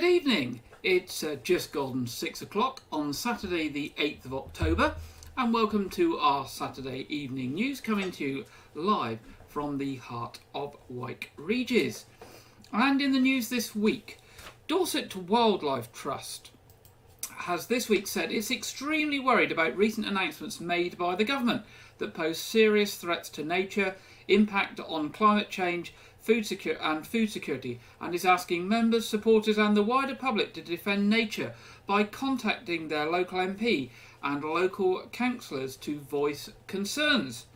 Good evening. It's just gone 6 o'clock on Saturday the 8th of October, and welcome to our Saturday evening news, coming to you live from the heart of Wyke, Regis. And in the news this week, Dorset Wildlife Trust has this week said it's extremely worried about recent announcements made by the government that pose serious threats to nature, impact on climate change, food security, and is asking members, supporters and the wider public to defend nature by contacting their local MP and local councillors to voice concerns.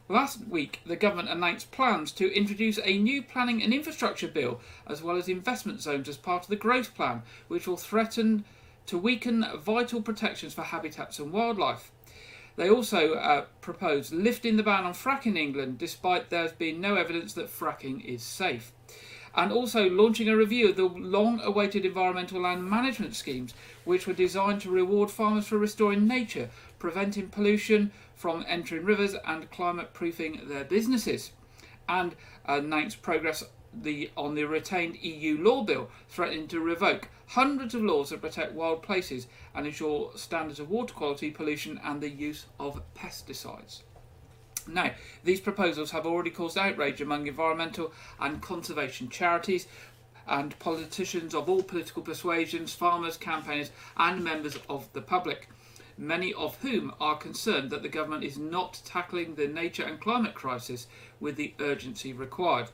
Last week, the government announced plans to introduce a new planning and infrastructure bill, as well as investment zones as part of the growth plan, which will threaten to weaken vital protections for habitats and wildlife. They also proposed lifting the ban on fracking in England, despite there's been no evidence that fracking is safe. And also launching a review of the long-awaited environmental land management schemes, which were designed to reward farmers for restoring nature, preventing pollution from entering rivers and climate-proofing their businesses. And announced progress on the retained EU law bill, threatening to revoke hundreds of laws that protect wild places and ensure standards of water quality, pollution and the use of pesticides. Now, these proposals have already caused outrage among environmental and conservation charities and politicians of all political persuasions, farmers, campaigners and members of the public, many of whom are concerned that the government is not tackling the nature and climate crisis with the urgency required.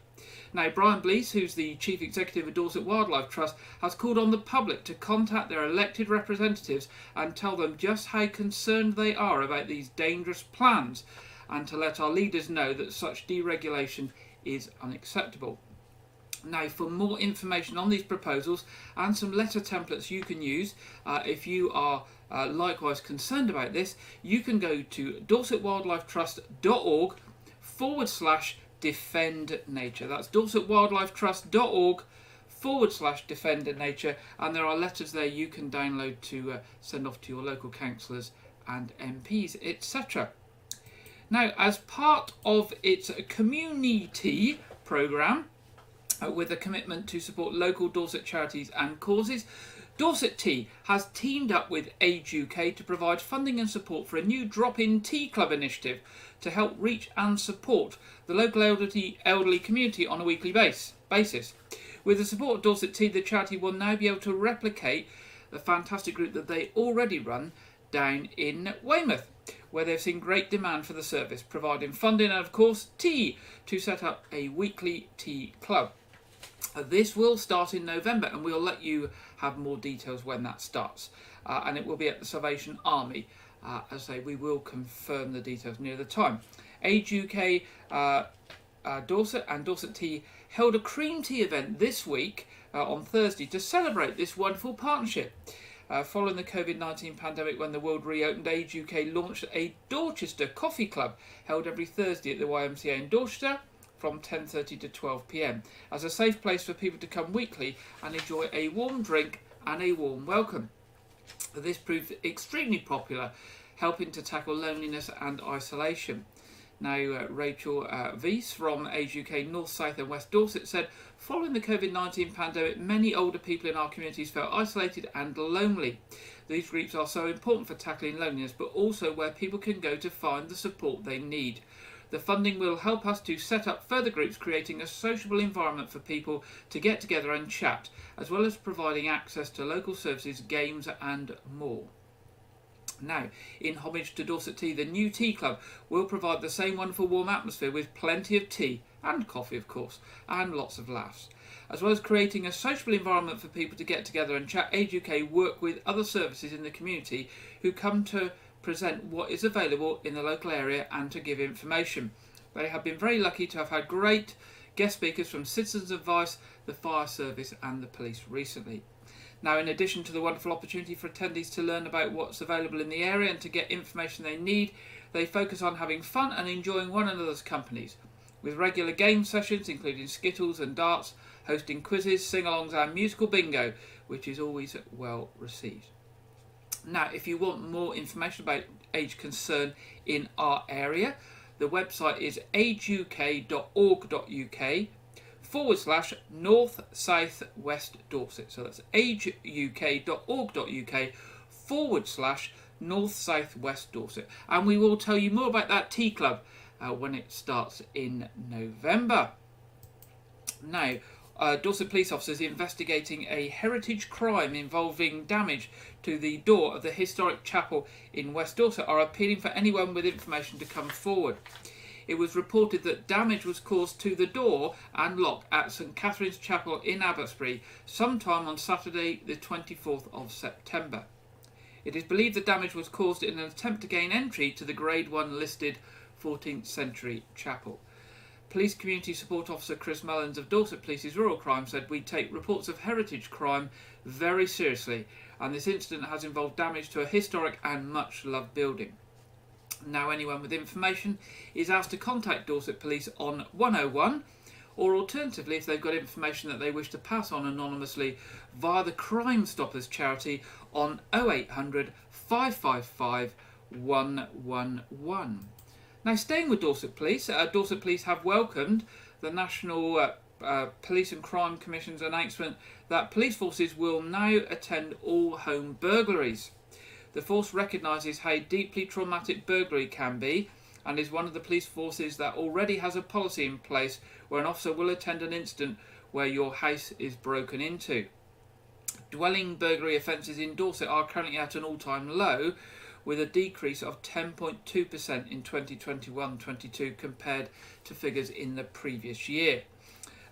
Now, Brian Blease, who's the Chief Executive of Dorset Wildlife Trust, has called on the public to contact their elected representatives and tell them just how concerned they are about these dangerous plans, and to let our leaders know that such deregulation is unacceptable. Now, for more information on these proposals and some letter templates you can use if you are likewise concerned about this, you can go to dorsetwildlifetrust.org/defend nature. That's dorsetwildlifetrust.org/defend nature, and there are letters there you can download to send off to your local councillors and MPs, etc. Now, as part of its community programme, with a commitment to support local Dorset charities and causes, Dorset Tea has teamed up with Age UK to provide funding and support for a new drop-in tea club initiative to help reach and support the local elderly community on a weekly basis. With the support of Dorset Tea, the charity will now be able to replicate the fantastic group that they already run down in Weymouth, where they've seen great demand for the service, providing funding and, of course, tea to set up a weekly tea club. This will start in November, and we'll let you have more details when that starts. And it will be at the Salvation Army. As I say, we will confirm the details near the time. Age UK Dorset and Dorset Tea held a cream tea event this week on Thursday to celebrate this wonderful partnership. Following the COVID-19 pandemic, when the world reopened, Age UK launched a Dorchester Coffee Club held every Thursday at the YMCA in Dorchester from 10:30 to 12 p.m. as a safe place for people to come weekly and enjoy a warm drink and a warm welcome. This proved extremely popular, helping to tackle loneliness and isolation. Now, Rachel Weiss from Age UK North, South and West Dorset said, following the COVID-19 pandemic, many older people in our communities felt isolated and lonely. These groups are so important for tackling loneliness, but also where people can go to find the support they need. The funding will help us to set up further groups, creating a sociable environment for people to get together and chat, as well as providing access to local services, games and more. Now, in homage to Dorset Tea, the new tea club will provide the same wonderful warm atmosphere with plenty of tea and coffee, of course, and lots of laughs. As well as creating a sociable environment for people to get together and chat, Age UK work with other services in the community who come to present what is available in the local area and to give information. They have been very lucky to have had great guest speakers from Citizens Advice, the Fire Service and the police recently. Now, in addition to the wonderful opportunity for attendees to learn about what's available in the area and to get information they need, they focus on having fun and enjoying one another's companies, with regular game sessions including skittles and darts, hosting quizzes, sing-alongs and musical bingo, which is always well received. Now, if you want more information about Age Concern in our area, the website is ageuk.org.uk North South West Dorset. So that's ageuk.org.uk /North South West Dorset. And we will tell you more about that tea club when it starts in November. Now, Dorset police officers investigating a heritage crime involving damage to the door of the historic chapel in West Dorset are appealing for anyone with information to come forward. It was reported that damage was caused to the door and lock at St Catherine's Chapel in Abbotsbury sometime on Saturday the 24th of September. It is believed the damage was caused in an attempt to gain entry to the Grade 1 listed 14th century chapel. Police Community Support Officer Chris Mullins of Dorset Police's Rural Crime said, "We take reports of heritage crime very seriously, and this incident has involved damage to a historic and much loved building. Now anyone with information is asked to contact Dorset Police on 101, or alternatively, if they've got information that they wish to pass on anonymously, via the Crime Stoppers charity on 0800 555 111. Now, staying with Dorset Police have welcomed the National Police and Crime Commission's announcement that police forces will now attend all home burglaries. The force recognises how deeply traumatic burglary can be, and is one of the police forces that already has a policy in place where an officer will attend an incident where your house is broken into. Dwelling burglary offences in Dorset are currently at an all-time low, with a decrease of 10.2% in 2021-22 compared to figures in the previous year.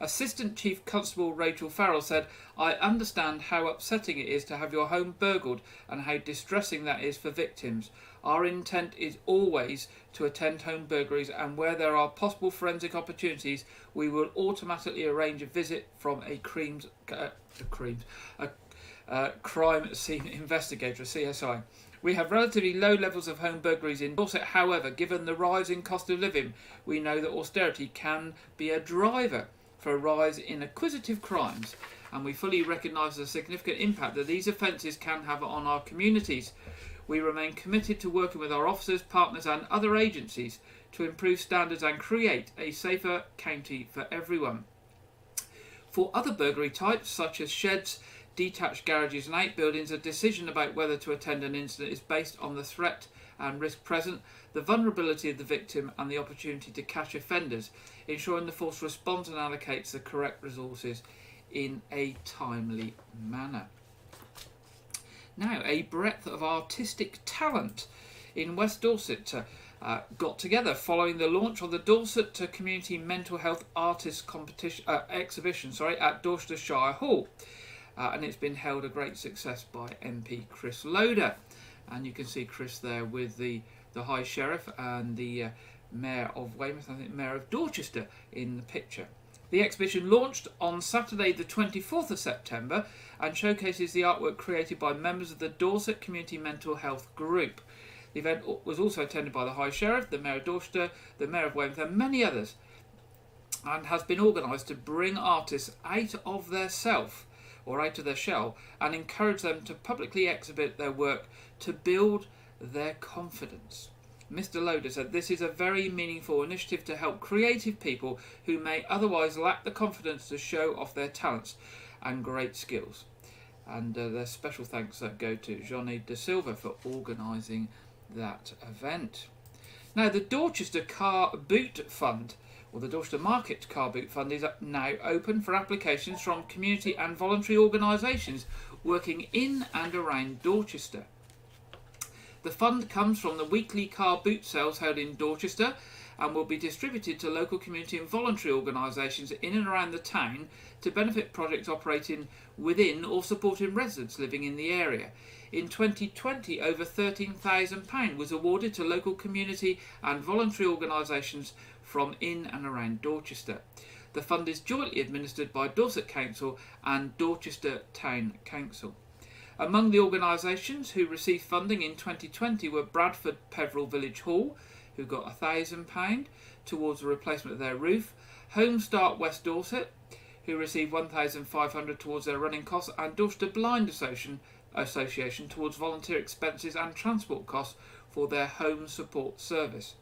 Assistant Chief Constable Rachel Farrell said, "I understand how upsetting it is to have your home burgled and how distressing that is for victims. Our intent is always to attend home burglaries, and where there are possible forensic opportunities, we will automatically arrange a visit from a crime scene investigator, a CSI. We have relatively low levels of home burglaries in Dorset. However, given the rise in cost of living, we know that austerity can be a driver for a rise in acquisitive crimes, and we fully recognise the significant impact that these offences can have on our communities. We remain committed to working with our officers, partners and other agencies to improve standards and create a safer county for everyone." For other burglary types, such as sheds, detached garages and outbuildings, a decision about whether to attend an incident is based on the threat and risk present, the vulnerability of the victim and the opportunity to catch offenders, ensuring the force responds and allocates the correct resources in a timely manner. Now, a breadth of artistic talent in West Dorset got together following the launch of the Dorset Community Mental Health Artists exhibition at Dorsetshire Hall. And it's been held a great success by MP Chris Loader. And you can see Chris there with the High Sheriff and the Mayor of Weymouth, I think Mayor of Dorchester in the picture. The exhibition launched on Saturday the 24th of September and showcases the artwork created by members of the Dorset Community Mental Health Group. The event was also attended by the High Sheriff, the Mayor of Dorchester, the Mayor of Weymouth and many others, and has been organised to bring artists out of their shell and encourage them to publicly exhibit their work to build their confidence. Mr. Loader said, "This is a very meaningful initiative to help creative people who may otherwise lack the confidence to show off their talents and great skills." And their special thanks go to Johnny De Silva for organising that event. Now, the Dorchester Car Boot Fund, or the Dorchester Market Car Boot Fund, is now open for applications from community and voluntary organisations working in and around Dorchester. The fund comes from the weekly car boot sales held in Dorchester and will be distributed to local community and voluntary organisations in and around the town to benefit projects operating within or supporting residents living in the area. In 2020, over £13,000 was awarded to local community and voluntary organisations from in and around Dorchester. The fund is jointly administered by Dorset Council and Dorchester Town Council. Among the organisations who received funding in 2020 were Bradford Peveril Village Hall, who got £1,000 towards the replacement of their roof, Home Start West Dorset, who received £1,500 towards their running costs, and Dorchester Blind Association towards volunteer expenses and transport costs for their home support service.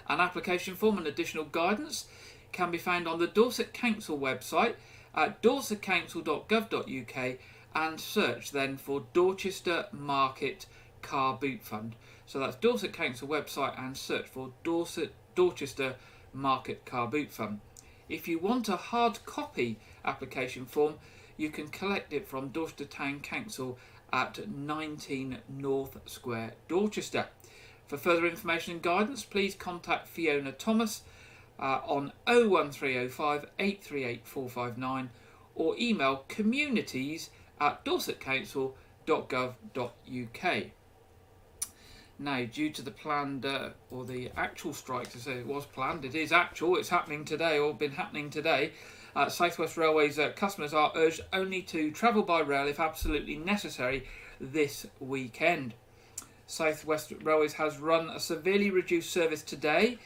An application form and additional guidance can be found on the Dorset Council website at dorsetcouncil.gov.uk and search then for Dorchester Market Car Boot Fund. So that's Dorset Council website and search for Dorchester Market Car Boot Fund. If you want a hard copy application form, you can collect it from Dorchester Town Council at 19 North Square, Dorchester. For further information and guidance, please contact Fiona Thomas on 01305 838 459 or email communities@dorsetcouncil.gov.uk. Now, due to the planned, or the actual strike, to say it was planned, it is actual, it's happening today, or been happening today, South West Railway's customers are urged only to travel by rail if absolutely necessary this weekend. South West Railways has run a severely reduced service today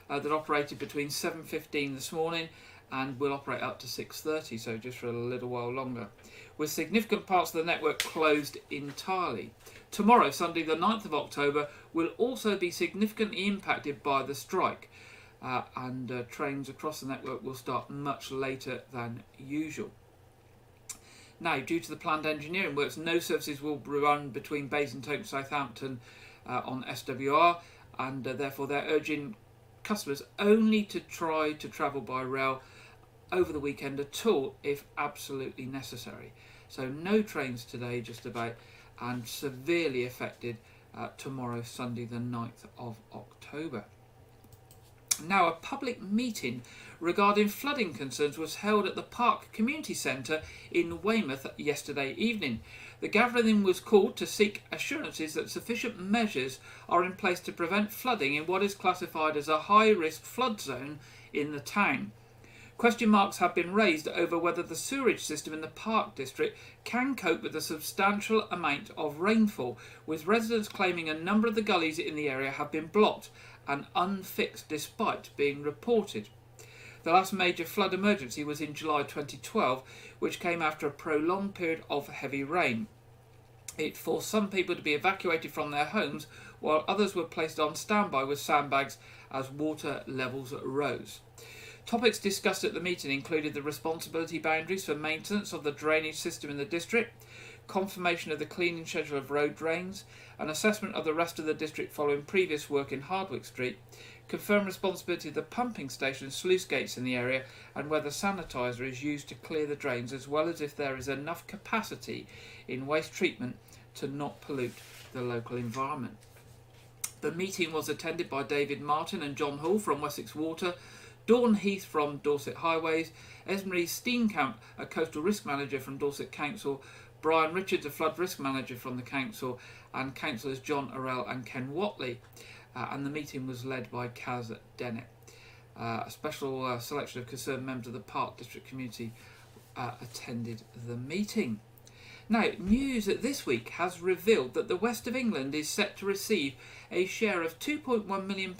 that operated between 7:15 this morning and will operate up to 6:30, so just for a little while longer, with significant parts of the network closed entirely. Tomorrow, Sunday the 9th of October, will also be significantly impacted by the strike, and trains across the network will start much later than usual. Now, due to the planned engineering works, no services will run between Basingstoke and Southampton on SWR, and therefore they're urging customers only to try to travel by rail over the weekend at all if absolutely necessary. So no trains today just about, and severely affected tomorrow, Sunday the 9th of October. Now, a public meeting regarding flooding concerns was held at the Park Community Centre in Weymouth yesterday evening. The gathering was called to seek assurances that sufficient measures are in place to prevent flooding in what is classified as a high-risk flood zone in the town. Question marks have been raised over whether the sewerage system in the Park District can cope with a substantial amount of rainfall, with residents claiming a number of the gullies in the area have been blocked and unfixed despite being reported. The last major flood emergency was in July 2012, which came after a prolonged period of heavy rain. It forced some people to be evacuated from their homes, while others were placed on standby with sandbags as water levels rose. Topics discussed at the meeting included the responsibility boundaries for maintenance of the drainage system in the district, confirmation of the cleaning schedule of road drains, an assessment of the rest of the district following previous work in Hardwick Street, confirm responsibility of the pumping station and sluice gates in the area, and whether sanitiser is used to clear the drains, as well as if there is enough capacity in waste treatment to not pollute the local environment. The meeting was attended by David Martin and John Hall from Wessex Water, Dawn Heath from Dorset Highways, Esmery Steenkamp, a coastal risk manager from Dorset Council, Brian Richards, a flood risk manager from the council, and councillors John Orell and Ken Watley. And the meeting was led by Kaz Dennett. A special selection of concerned members of the Park District community attended the meeting. Now, news this week has revealed that the West of England is set to receive a share of £2.1 million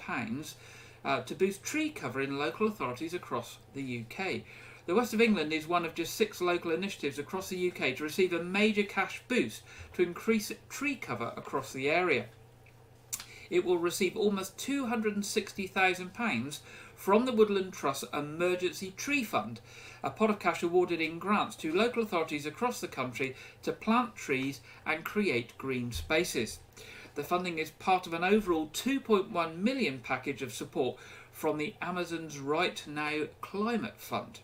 to boost tree cover in local authorities across the UK. The West of England is one of just 6 local initiatives across the UK to receive a major cash boost to increase tree cover across the area. It will receive almost £260,000 from the Woodland Trust Emergency Tree Fund, a pot of cash awarded in grants to local authorities across the country to plant trees and create green spaces. The funding is part of an overall £2.1 million package of support from the Amazon's Right Now Climate Fund.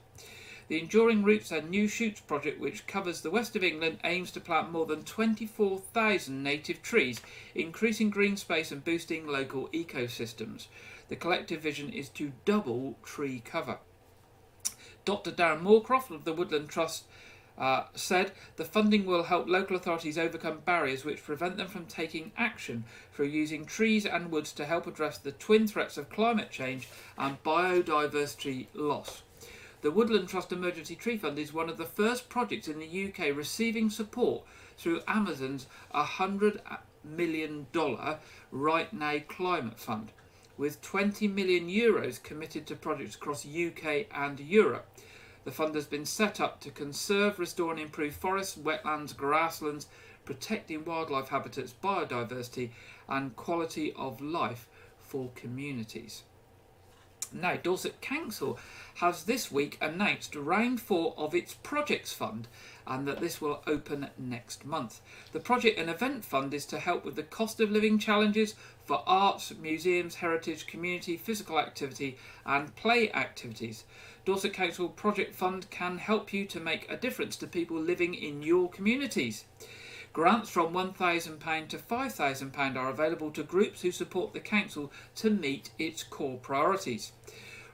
The Enduring Roots and New Shoots project, which covers the West of England, aims to plant more than 24,000 native trees, increasing green space and boosting local ecosystems. The collective vision is to double tree cover. Dr. Darren Moorcroft of the Woodland Trust said the funding will help local authorities overcome barriers which prevent them from taking action through using trees and woods to help address the twin threats of climate change and biodiversity loss. The Woodland Trust Emergency Tree Fund is one of the first projects in the UK receiving support through Amazon's $100 million Right Now Climate Fund, with €20 million committed to projects across the UK and Europe. The fund has been set up to conserve, restore and improve forests, wetlands, grasslands, protecting wildlife habitats, biodiversity and quality of life for communities. Now, Dorset Council has this week announced round 4 of its projects fund, and that this will open next month. The project and event fund is to help with the cost of living challenges for arts, museums, heritage, community, physical activity and play activities. Dorset Council Project Fund can help you to make a difference to people living in your communities. Grants from £1,000 to £5,000 are available to groups who support the council to meet its core priorities.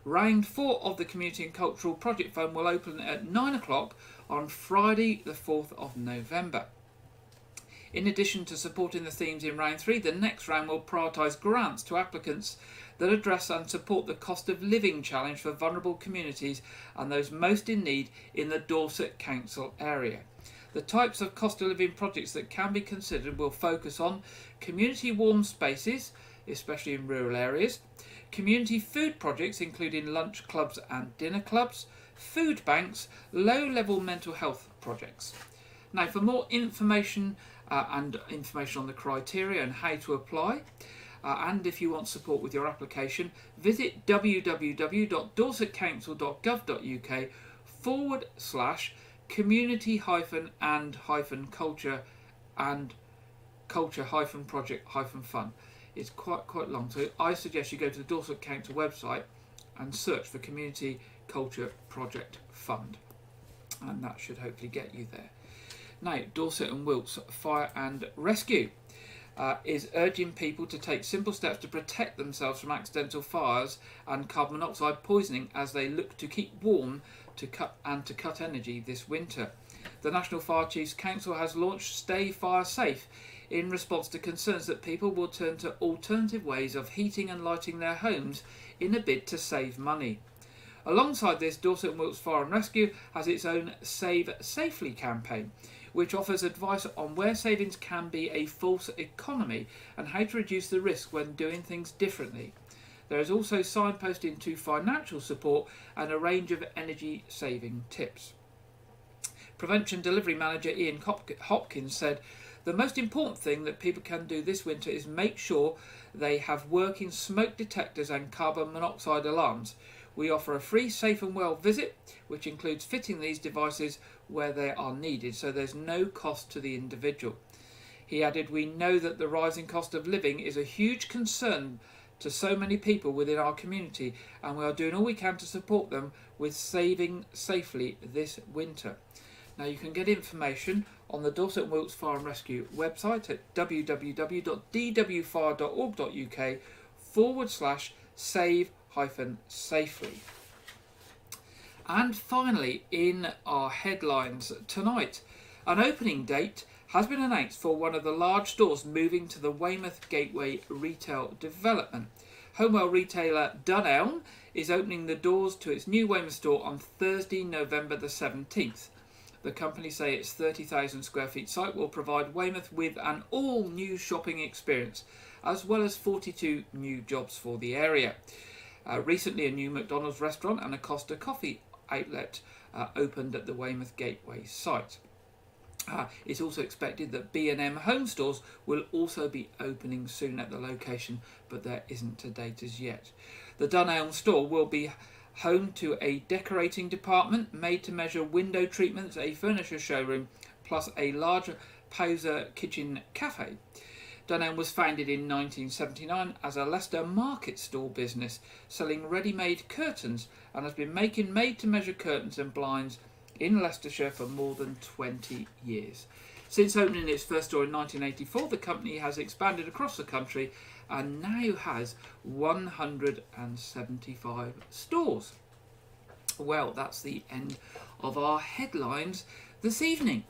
Round 4 of the Community and Cultural Project Fund will open at 9 o'clock on Friday the 4th of November. In addition to supporting the themes in round 3, the next round will prioritise grants to applicants that address and support the cost of living challenge for vulnerable communities and those most in need in the Dorset Council area. The types of cost of living projects that can be considered will focus on community warm spaces, especially in rural areas, community food projects including lunch clubs and dinner clubs, food banks, low-level mental health projects. Now, for more information and information on the criteria and how to apply, and if you want support with your application, visit www.dorsetcouncil.gov.uk/community-and-culture and culture-project-fund. It's quite long, so I suggest you go to the Dorset Council website and search for Community Culture Project Fund, and that should hopefully get you there. Now, Dorset and Wilts Fire and Rescue is urging people to take simple steps to protect themselves from accidental fires and carbon monoxide poisoning as they look to keep warm to cut energy this winter. The National Fire Chiefs Council has launched Stay Fire Safe in response to concerns that people will turn to alternative ways of heating and lighting their homes in a bid to save money. Alongside this, Dorset and Wilts Fire and Rescue has its own Save Safely campaign, which offers advice on where savings can be a false economy and how to reduce the risk when doing things differently. There is also signposting to financial support and a range of energy saving tips. Prevention Delivery Manager Ian Hopkins said, "The most important thing that people can do this winter is make sure they have working smoke detectors and carbon monoxide alarms. We offer a free Safe and Well visit, which includes fitting these devices where they are needed, so there's no cost to the individual." He added, "We know that the rising cost of living is a huge concern to so many people within our community, and we are doing all we can to support them with saving safely this winter." Now, you can get information on the Dorset and Wilts Fire and Rescue website at www.dwfire.org.uk/save-safely. And finally, in our headlines tonight, an opening date has been announced for one of the large stores moving to the Weymouth Gateway retail development. Homewell retailer Dunelm is opening the doors to its new Weymouth store on Thursday, November the 17th. The company say its 30,000 square feet site will provide Weymouth with an all-new shopping experience, as well as 42 new jobs for the area. Recently, a new McDonald's restaurant and a Costa Coffee outlet opened at the Weymouth Gateway site. It's also expected that B&M home stores will also be opening soon at the location, but there isn't a date as yet. The Dunelm store will be home to a decorating department, made-to-measure window treatments, a furniture showroom, plus a larger Pauser kitchen cafe. Dunelm was founded in 1979 as a Leicester market stall business, selling ready-made curtains, and has been making made-to-measure curtains and blinds in Leicestershire for more than 20 years. Since opening its first store in 1984, the company has expanded across the country and now has 175 stores. Well, that's the end of our headlines this evening.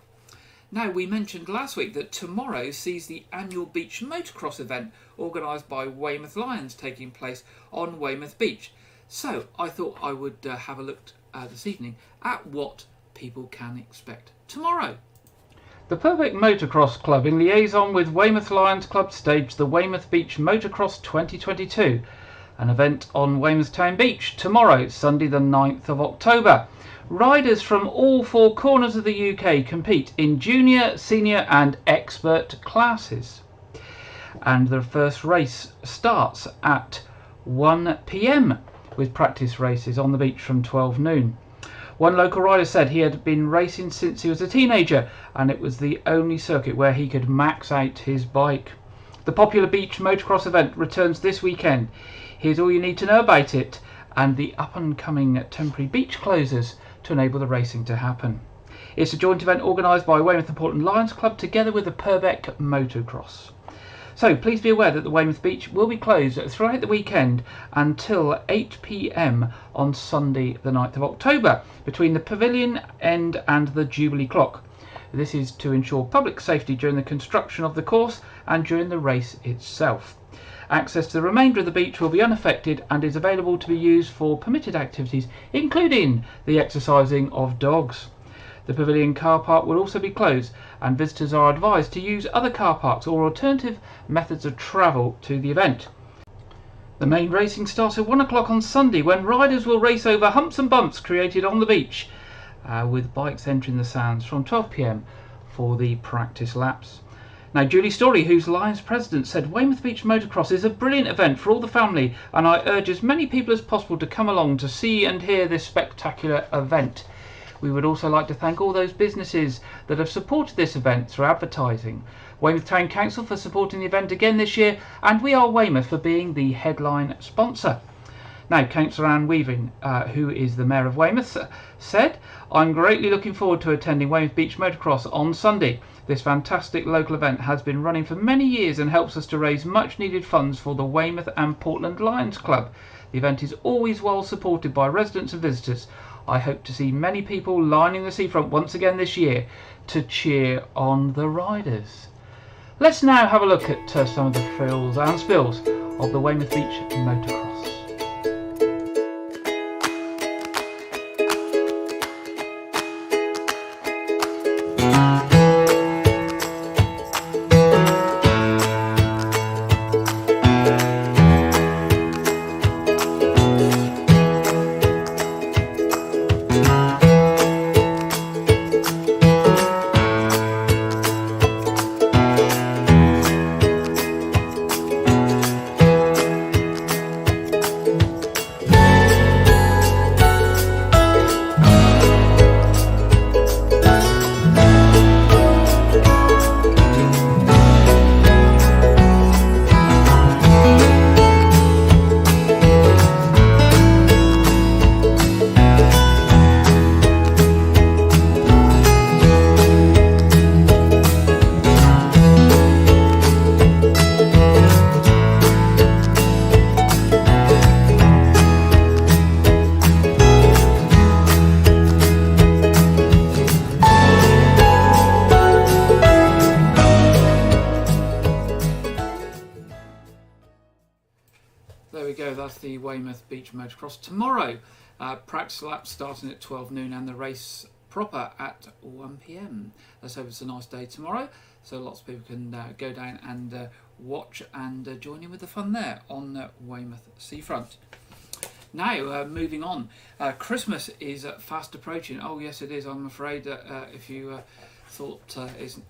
Now, we mentioned last week that tomorrow sees the annual beach motocross event organised by Weymouth Lions taking place on Weymouth Beach. So I thought I would have a look this evening at what people can expect tomorrow. The Purbeck Motocross Club, in liaison with Weymouth Lions Club, staged the Weymouth Beach Motocross 2022, an event on Weymouth Town Beach tomorrow, Sunday the 9th of October. Riders from all four corners of the UK compete in junior, senior and expert classes. And the first race starts at 1 p.m. with practice races on the beach from 12 noon. One local rider said he had been racing since he was a teenager and it was the only circuit where he could max out his bike. The popular beach motocross event returns this weekend. Here's all you need to know about it and the up and coming temporary beach closures to enable the racing to happen. It's a joint event organised by Weymouth and Portland Lions Club together with the Purbeck Motocross. So please be aware that the Weymouth Beach will be closed throughout the weekend until 8 p.m. on Sunday the 9th of October between the pavilion end and the Jubilee clock. This is to ensure public safety during the construction of the course and during the race itself. Access to the remainder of the beach will be unaffected and is available to be used for permitted activities, including the exercising of dogs. The pavilion car park will also be closed and visitors are advised to use other car parks or alternative methods of travel to the event. The main racing starts at 1 o'clock on Sunday when riders will race over humps and bumps created on the beach, with bikes entering the sands from 12 p.m. for the practice laps. Now, Julie Story, who's Lions president, said Weymouth Beach Motocross is a brilliant event for all the family and I urge as many people as possible to come along to see and hear this spectacular event. We would also like to thank all those businesses that have supported this event through advertising. Weymouth Town Council for supporting the event again this year, and We Are Weymouth for being the headline sponsor. Now, Councillor Anne Weaving, who is the Mayor of Weymouth, said, I'm greatly looking forward to attending Weymouth Beach Motocross on Sunday. This fantastic local event has been running for many years and helps us to raise much needed funds for the Weymouth and Portland Lions Club. The event is always well supported by residents and visitors. I hope to see many people lining the seafront once again this year to cheer on the riders. Let's now have a look at some of the frills and spills of the Weymouth Beach Motocross. There we go, that's the Weymouth Beach Motocross. Tomorrow, practice laps starting at 12 noon and the race proper at 1 p.m. Let's hope it's a nice day tomorrow, so lots of people can go down and watch and join in with the fun there on Weymouth seafront. Now, moving on, Christmas is fast approaching. Oh yes, it is. I'm afraid that if you thought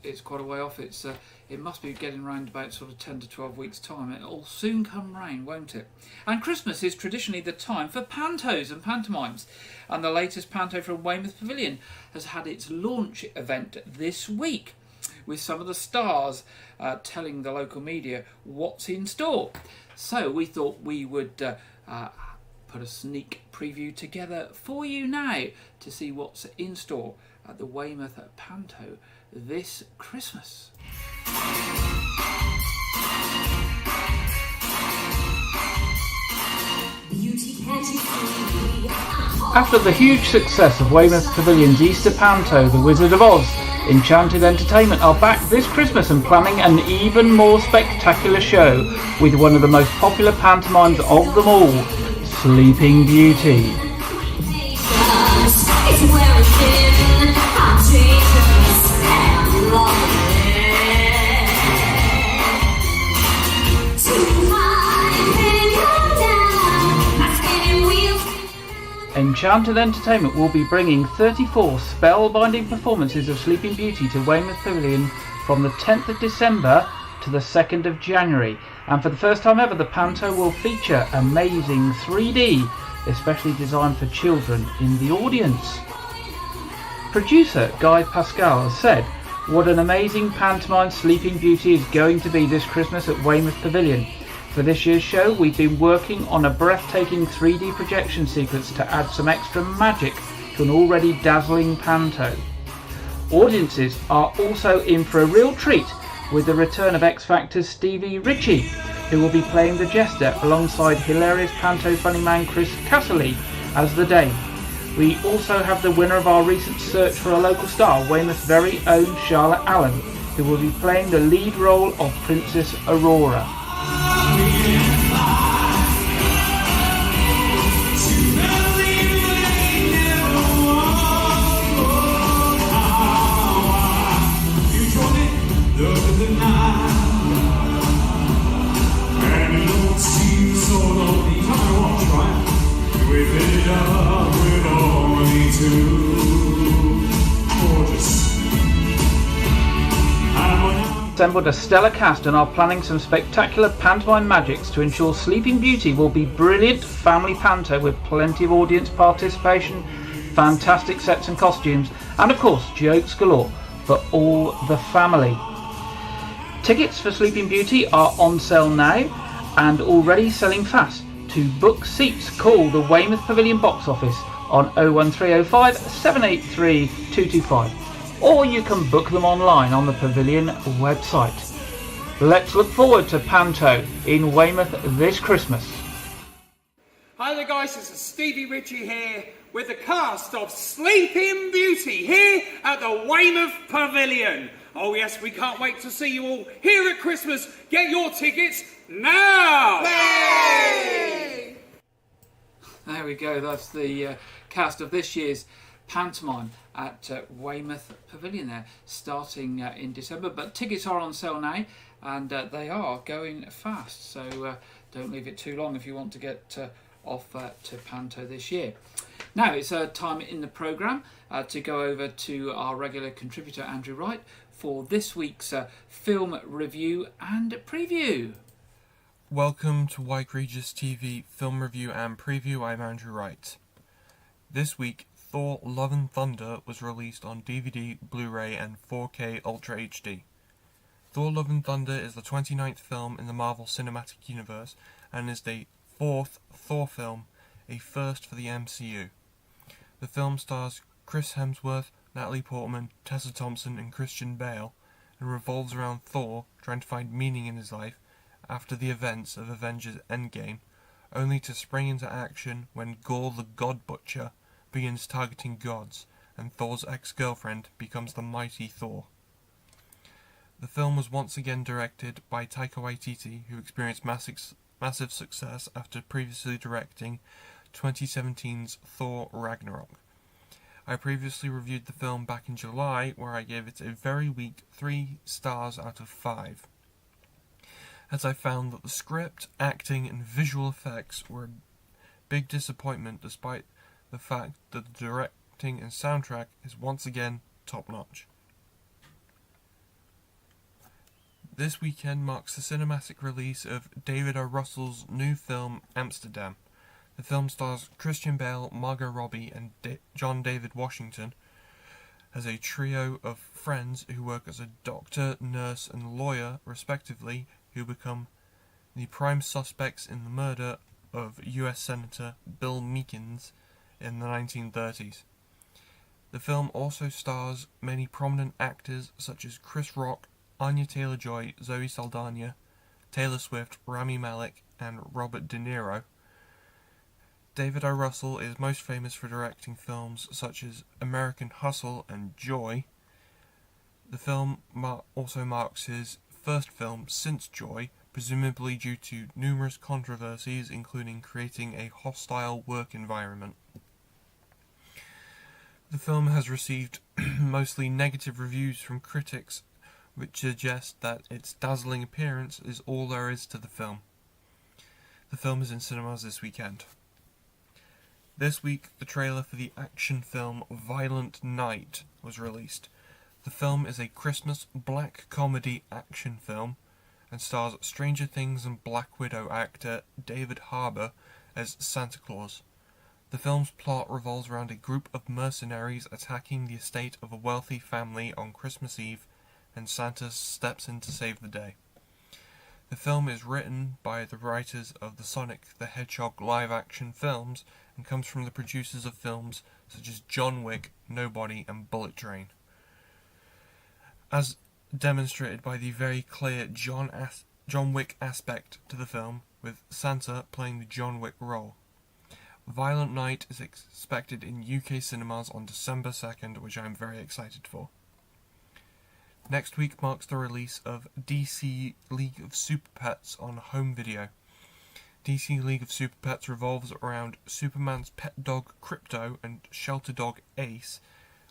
it's quite a way off, it must be getting round about sort of 10 to 12 weeks time. It'll soon come round, won't it? And Christmas is traditionally the time for pantos and pantomimes, and the latest panto from Weymouth Pavilion has had its launch event this week, with some of the stars telling the local media what's in store. So we thought we would put a sneak preview together for you now to see what's in store at the Weymouth Panto this Christmas. After the huge success of Weymouth Pavilion's Easter Panto, the Wizard of Oz, Enchanted Entertainment are back this Christmas and planning an even more spectacular show with one of the most popular pantomimes of them all, Sleeping Beauty. Enchanted Entertainment will be bringing 34 spellbinding performances of Sleeping Beauty to Weymouth Pavilion from the 10th of December to the 2nd of January. And for the first time ever, the Panto will feature amazing 3D especially designed for children in the audience. Producer Guy Pascal said, "What an amazing pantomime Sleeping Beauty is going to be this Christmas at Weymouth Pavilion. For this year's show, we've been working on a breathtaking 3D projection sequence to add some extra magic to an already dazzling panto. Audiences are also in for a real treat with the return of X Factor's Stevie Ritchie, who will be playing the Jester alongside hilarious panto funny man Chris Casserly as the Dame. We also have the winner of our recent search for a local star, Weymouth's very own Charlotte Allen, who will be playing the lead role of Princess Aurora." Assembled a stellar cast and are planning some spectacular pantomime magics to ensure Sleeping Beauty will be brilliant family panto with plenty of audience participation, fantastic sets and costumes, and of course jokes galore for all the family. Tickets for Sleeping Beauty are on sale now and already selling fast. To book seats, call the Weymouth Pavilion box office on 01305 783 225. Or you can book them online on the Pavilion website. Let's look forward to Panto in Weymouth this Christmas. Hi there guys, this is Stevie Ritchie here with the cast of Sleeping Beauty here at the Weymouth Pavilion. Oh yes, we can't wait to see you all here at Christmas. Get your tickets now! Yay! There we go, that's the cast of this year's pantomime at Weymouth Pavilion there, starting in December, but tickets are on sale now and they are going fast, so don't leave it too long if you want to get off to Panto this year. Now it's time in the programme to go over to our regular contributor Andrew Wright for this week's film review and preview. Welcome to Wyke Regis TV film review and preview. I'm Andrew Wright. This week, Thor: Love and Thunder was released on DVD, Blu-ray and 4K Ultra HD. Thor: Love and Thunder is the 29th film in the Marvel Cinematic Universe and is the fourth Thor film, a first for the MCU. The film stars Chris Hemsworth, Natalie Portman, Tessa Thompson and Christian Bale and revolves around Thor trying to find meaning in his life after the events of Avengers Endgame, only to spring into action when Gorr the God Butcher begins targeting gods, and Thor's ex-girlfriend becomes the mighty Thor. The film was once again directed by Taika Waititi, who experienced massive success after previously directing 2017's Thor Ragnarok. I previously reviewed the film back in July, where I gave it a very weak 3 stars out of 5. As I found that the script, acting and visual effects were a big disappointment despite the fact that the directing and soundtrack is once again top-notch. This weekend marks the cinematic release of David O. Russell's new film Amsterdam. The film stars Christian Bale, Margot Robbie and John David Washington as a trio of friends who work as a doctor, nurse and lawyer respectively, who become the prime suspects in the murder of US Senator Bill Meekins in the 1930s. The film also stars many prominent actors such as Chris Rock, Anya Taylor-Joy, Zoe Saldana, Taylor Swift, Rami Malek and Robert De Niro. David O. Russell is most famous for directing films such as American Hustle and Joy. The film also marks his first film since Joy, presumably due to numerous controversies including creating a hostile work environment. The film has received mostly negative reviews from critics, which suggest that its dazzling appearance is all there is to the film. The film is in cinemas this weekend. This week, the trailer for the action film Violent Night was released. The film is a Christmas black comedy action film and stars Stranger Things and Black Widow actor David Harbour as Santa Claus. The film's plot revolves around a group of mercenaries attacking the estate of a wealthy family on Christmas Eve, and Santa steps in to save the day. The film is written by the writers of the Sonic the Hedgehog live-action films and comes from the producers of films such as John Wick, Nobody and Bullet Train. As demonstrated by the very clear John Wick aspect to the film, with Santa playing the John Wick role. Violent Night is expected in UK cinemas on December 2nd, which I am very excited for. Next week marks the release of DC League of Super Pets on home video. DC League of Super Pets revolves around Superman's pet dog Krypto and shelter dog Ace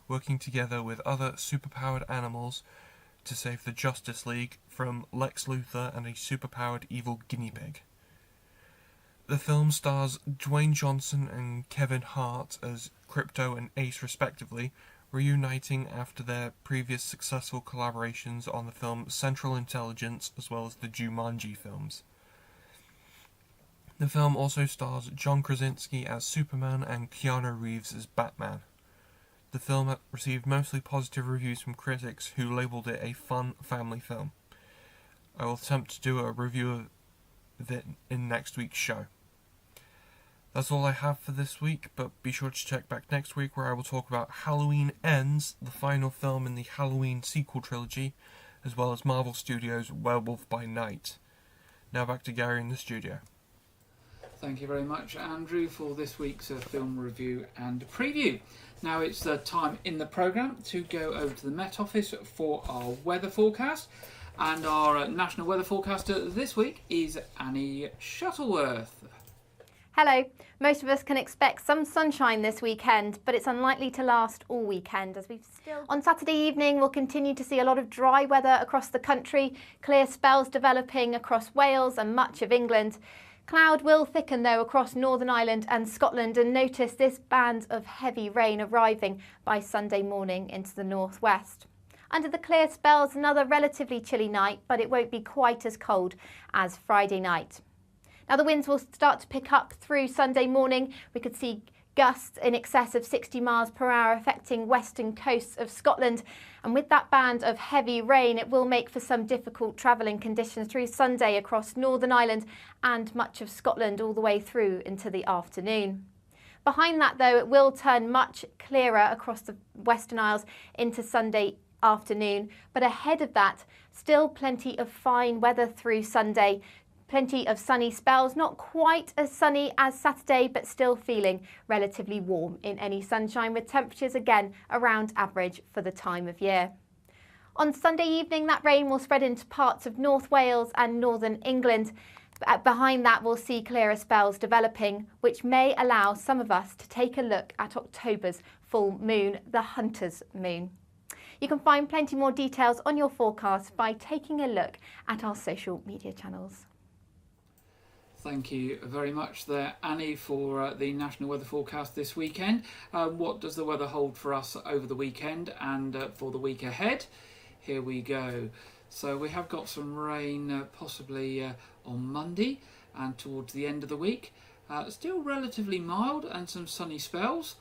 working together with other superpowered animals to save the Justice League from Lex Luthor and a superpowered evil guinea pig. The film stars Dwayne Johnson and Kevin Hart as Krypto and Ace respectively, reuniting after their previous successful collaborations on the film Central Intelligence as well as the Jumanji films. The film also stars John Krasinski as Superman and Keanu Reeves as Batman. The film received mostly positive reviews from critics who labelled it a fun family film. I will attempt to do a review of it in next week's show. That's all I have for this week, but be sure to check back next week where I will talk about Halloween Ends, the final film in the Halloween sequel trilogy, as well as Marvel Studios' Werewolf by Night. Now back to Gary in the studio. Thank you very much, Andrew, for this week's film review and preview. Now it's the time in the programme to go over to the Met Office for our weather forecast. And our national weather forecaster this week is Annie Shuttleworth. Hello. Most of us can expect some sunshine this weekend, but it's unlikely to last all weekend as we've still... On Saturday evening, we'll continue to see a lot of dry weather across the country, clear spells developing across Wales and much of England. Cloud will thicken though across Northern Ireland and Scotland, and notice this band of heavy rain arriving by Sunday morning into the northwest. Under the clear spells, another relatively chilly night, but it won't be quite as cold as Friday night. Now the winds will start to pick up through Sunday morning. We could see gusts in excess of 60 miles per hour affecting western coasts of Scotland. And with that band of heavy rain, it will make for some difficult travelling conditions through Sunday across Northern Ireland and much of Scotland all the way through into the afternoon. Behind that though, it will turn much clearer across the Western Isles into Sunday afternoon. But ahead of that, still plenty of fine weather through Sunday. Plenty of sunny spells, not quite as sunny as Saturday, but still feeling relatively warm in any sunshine, with temperatures again around average for the time of year. On Sunday evening, that rain will spread into parts of North Wales and northern England. Behind that, we'll see clearer spells developing, which may allow some of us to take a look at October's full moon, the Hunter's Moon. You can find plenty more details on your forecast by taking a look at our social media channels. Thank you very much there, Annie, for the national weather forecast this weekend. What does the weather hold for us over the weekend and for the week ahead? Here we go. So we have got some rain possibly on Monday and towards the end of the week. Still relatively mild and some sunny spells,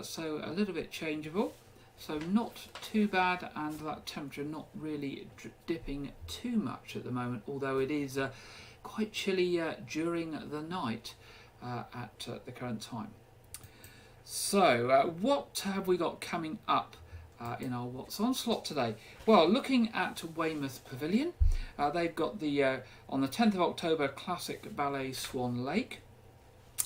so a little bit changeable. So not too bad, and that temperature not really dipping too much at the moment, although it is quite chilly during the night at the current time. So what have we got coming up in our What's On slot today? Well, looking at Weymouth Pavilion, they've got the on the 10th of October classic ballet Swan Lake.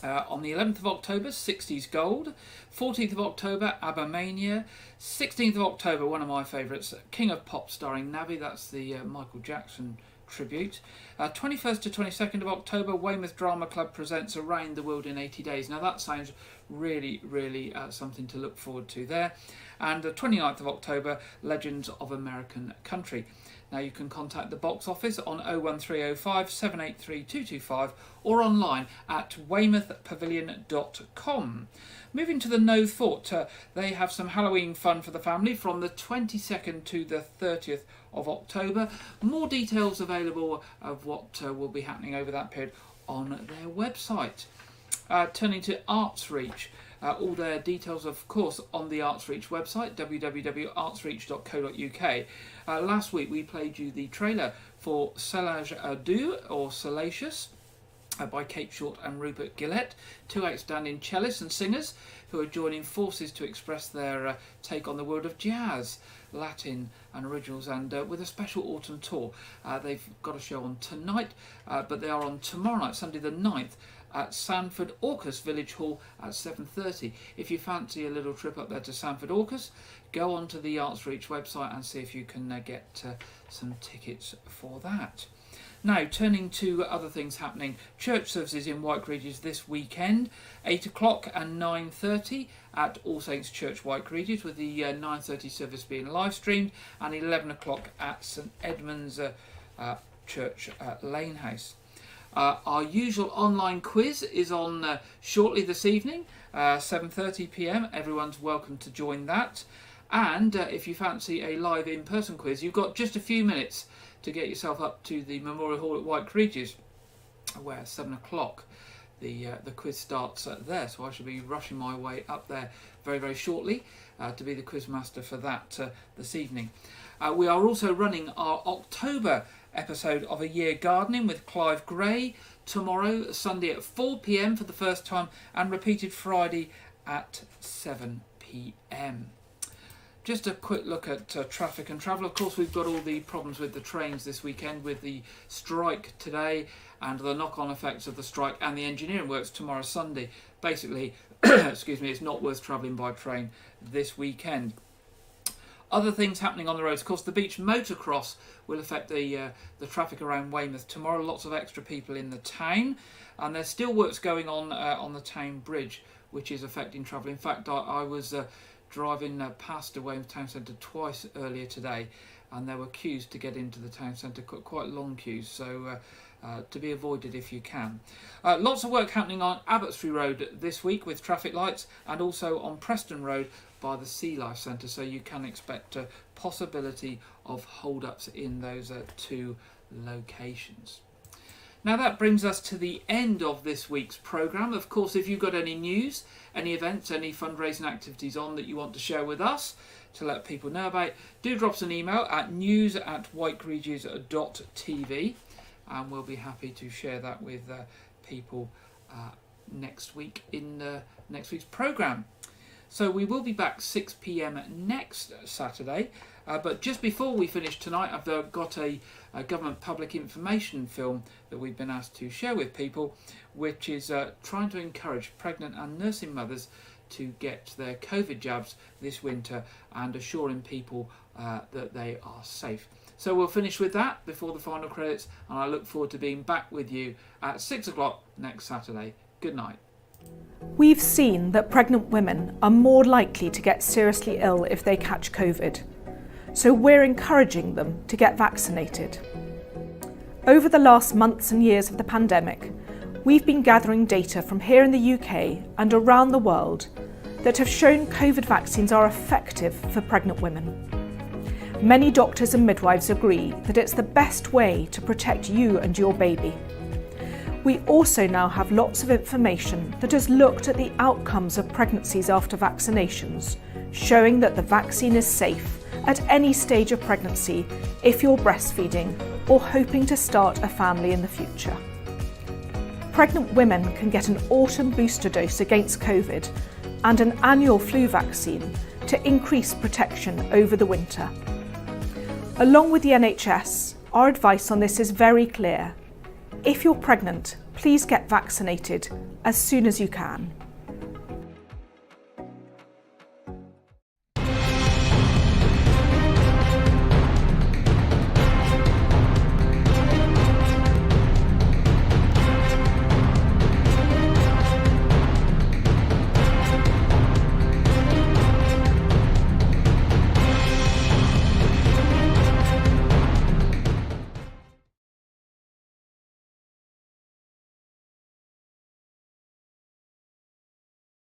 On the 11th of October, 60s Gold. 14th of October, ABBA-mania. 16th of October, one of my favourites, King of Pop starring Navi. That's the Michael Jackson tribute. 21st to 22nd of October, Weymouth Drama Club presents Around the World in 80 Days. Now that sounds really something to look forward to there. And the 29th of October, Legends of American Country. Now you can contact the box office on 01305 783 225 or online at weymouthpavilion.com. Moving to the No Fort, they have some Halloween fun for the family from the 22nd to the 30th of October. More details available of what will be happening over that period on their website. Turning to Arts Reach. All their details, of course, on the Arts Reach website, www.artsreach.co.uk. Last week we played you the trailer for Salage à Deux, or Salacious, by Kate Short and Rupert Gillett, two outstanding cellists and singers who are joining forces to express their take on the world of jazz, Latin and originals, and with a special autumn tour. They've got a show on tonight, but they are on tomorrow night, Sunday the 9th, at Sanford Orcus Village Hall at 7:30. If you fancy a little trip up there to Sanford Orcus, go onto the Arts Reach website and see if you can get some tickets for that. Now, turning to other things happening, church services in Wyke Regis this weekend, 8 o'clock and 9:30 at All Saints Church, Wyke Regis, with the 9:30 service being live streamed, and 11 o'clock at St Edmund's Church at Lanehouse. Our usual online quiz is on shortly this evening, 7:30 p.m. Everyone's welcome to join that. And if you fancy a live in-person quiz, you've got just a few minutes to get yourself up to the Memorial Hall at Wyke Regis, where 7 o'clock the quiz starts there. So I shall be rushing my way up there very, very shortly to be the quiz master for that this evening. We are also running our October episode of A Year Gardening with Clive Gray tomorrow, Sunday at 4 p.m. for the first time, and repeated Friday at 7 p.m. Just a quick look at traffic and travel. Of course, we've got all the problems with the trains this weekend, with the strike today and the knock-on effects of the strike and the engineering works tomorrow, Sunday. Basically, excuse me, it's not worth travelling by train this weekend. Other things happening on the roads, of course, the beach motocross will affect the traffic around Weymouth tomorrow. Lots of extra people in the town, and there's still works going on the town bridge, which is affecting travel. In fact, I was driving past the Weymouth town centre twice earlier today, and there were queues to get into the town centre, quite long queues, so to be avoided if you can. Lots of work happening on Abbotsbury Road this week with traffic lights, and also on Preston Road by the Sea Life Centre, so you can expect a possibility of hold-ups in those two locations. Now that brings us to the end of this week's programme. Of course, if you've got any news, any events, any fundraising activities on that you want to share with us to let people know about, do drop us an email at news@wykeregis.tv, and we'll be happy to share that with people next week in next week's programme. So we will be back 6 p.m. next Saturday, but just before we finish tonight, I've got a government public information film that we've been asked to share with people, which is trying to encourage pregnant and nursing mothers to get their COVID jabs this winter and assuring people that they are safe. So we'll finish with that before the final credits, and I look forward to being back with you at 6 o'clock next Saturday. Good night. We've seen that pregnant women are more likely to get seriously ill if they catch COVID, so we're encouraging them to get vaccinated. Over the last months and years of the pandemic, we've been gathering data from here in the UK and around the world that have shown COVID vaccines are effective for pregnant women. Many doctors and midwives agree that it's the best way to protect you and your baby. We also now have lots of information that has looked at the outcomes of pregnancies after vaccinations, showing that the vaccine is safe at any stage of pregnancy if you're breastfeeding or hoping to start a family in the future. Pregnant women can get an autumn booster dose against COVID and an annual flu vaccine to increase protection over the winter. Along with the NHS, our advice on this is very clear. If you're pregnant, please get vaccinated as soon as you can.